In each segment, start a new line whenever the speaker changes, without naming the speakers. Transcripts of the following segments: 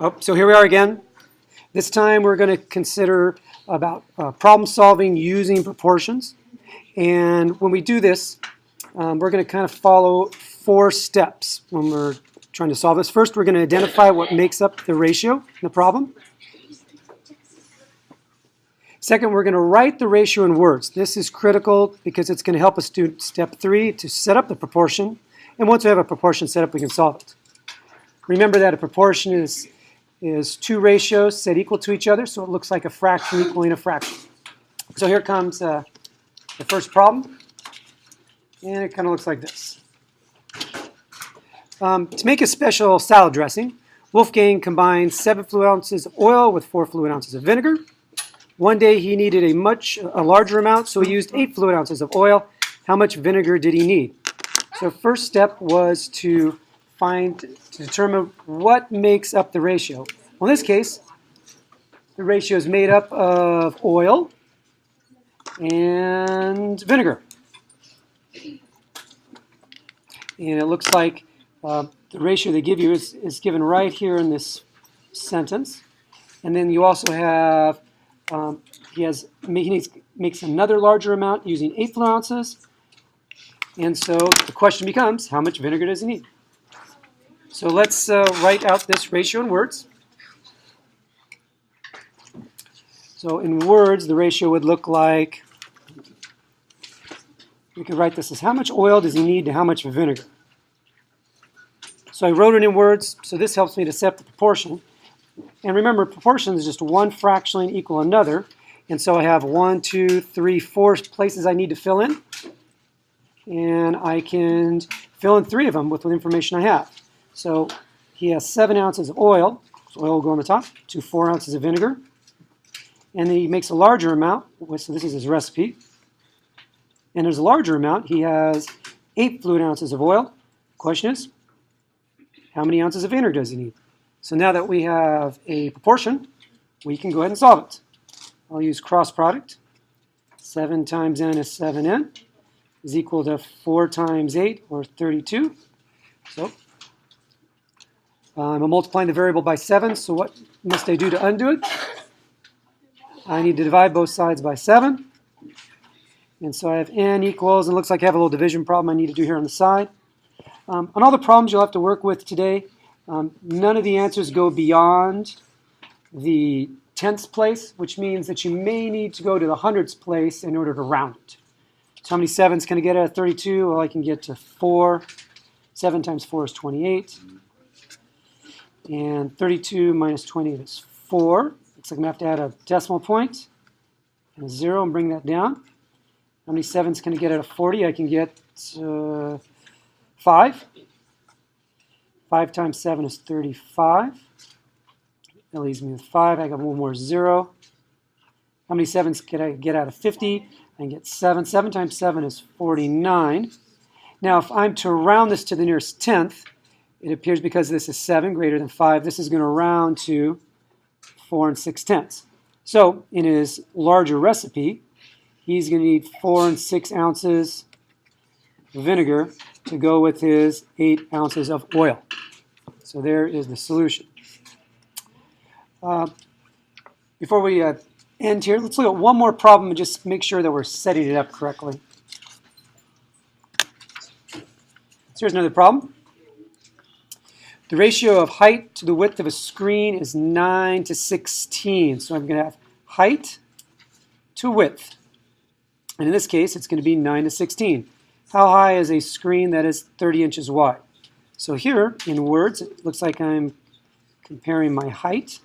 Oh, so here we are again. This time we're going to consider about problem solving using proportions. And when we do this, we're going to kind of follow 4 steps when we're trying to solve this. First, we're going to identify what makes up the ratio in the problem. Second, we're going to write the ratio in words. This is critical because it's going to help us do step 3 to set up the proportion. And once we have a proportion set up, we can solve it. Remember that a proportion is 2 ratios set equal to each other, so it looks like a fraction equaling a fraction. So here comes the first problem, and it kind of looks like this. To make a special salad dressing, Wolfgang combined 7 fluid ounces of oil with 4 fluid ounces of vinegar. One day he needed a larger amount, so he used 8 fluid ounces of oil. How much vinegar did he need? So first step was to determine what makes up the ratio. Well, in this case, the ratio is made up of oil and vinegar. And it looks like the ratio they give you is given right here in this sentence. And then you also have, he makes another larger amount using 8 fluid ounces. And so the question becomes, how much vinegar does he need? So let's write out this ratio in words. So in words, the ratio would look like, we could write this as how much oil does he need to how much vinegar. So I wrote it in words, so this helps me to set the proportion. And remember, proportion is just one fractionally equal another. And so I have 1, 2, 3, 4 places I need to fill in. And I can fill in 3 of them with the information I have. So he has 7 ounces of oil, so oil will go on the top, to 4 ounces of vinegar. And then he makes a larger amount, so this is his recipe. And there's a larger amount, he has 8 fluid ounces of oil. Question is, how many ounces of vinegar does he need? So now that we have a proportion, we can go ahead and solve it. I'll use cross product. 7 times n is 7n is equal to 4 times 8, or 32. So I'm multiplying the variable by 7, so what must I do to undo it? I need to divide both sides by 7. And so I have n equals, and it looks like I have a little division problem I need to do here on the side. On all the problems you'll have to work with today, none of the answers go beyond the tenths place, which means that you may need to go to the hundredths place in order to round it. So how many 7s can I get out of 32? Well, I can get to 4. 7 times 4 is 28. And 32 minus 28 is 4. Looks like I'm going to have to add a decimal point and a 0 and bring that down. How many 7s can I get out of 40? I can get 5. 5 times 7 is 35. That leaves me with 5. I got one more 0. How many 7s can I get out of 50? I can get 7. 7 times 7 is 49. Now, if I'm to round this to the nearest tenth, it appears because this is 7 greater than 5, this is going to round to 4 6/10. So in his larger recipe, he's going to need 4 6 ounces of vinegar to go with his 8 ounces of oil. So there is the solution. Before we end here, let's look at one more problem and just make sure that we're setting it up correctly. So here's another problem. The ratio of height to the width of a screen is 9 to 16. So I'm going to have height to width. And in this case, it's going to be 9 to 16. How high is a screen that is 30 inches wide? So here, in words, it looks like I'm comparing my height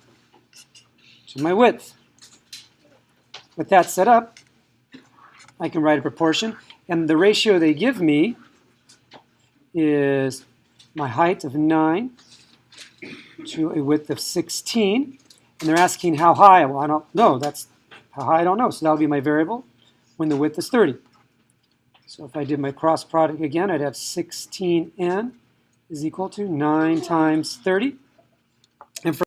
to my width. With that set up, I can write a proportion. And the ratio they give me is my height of 9 to a width of 16. And they're asking how high. Well, I don't know. That's how high I don't know. So that'll be my variable when the width is 30. So if I did my cross product again, I'd have 16n is equal to 9 times 30. And for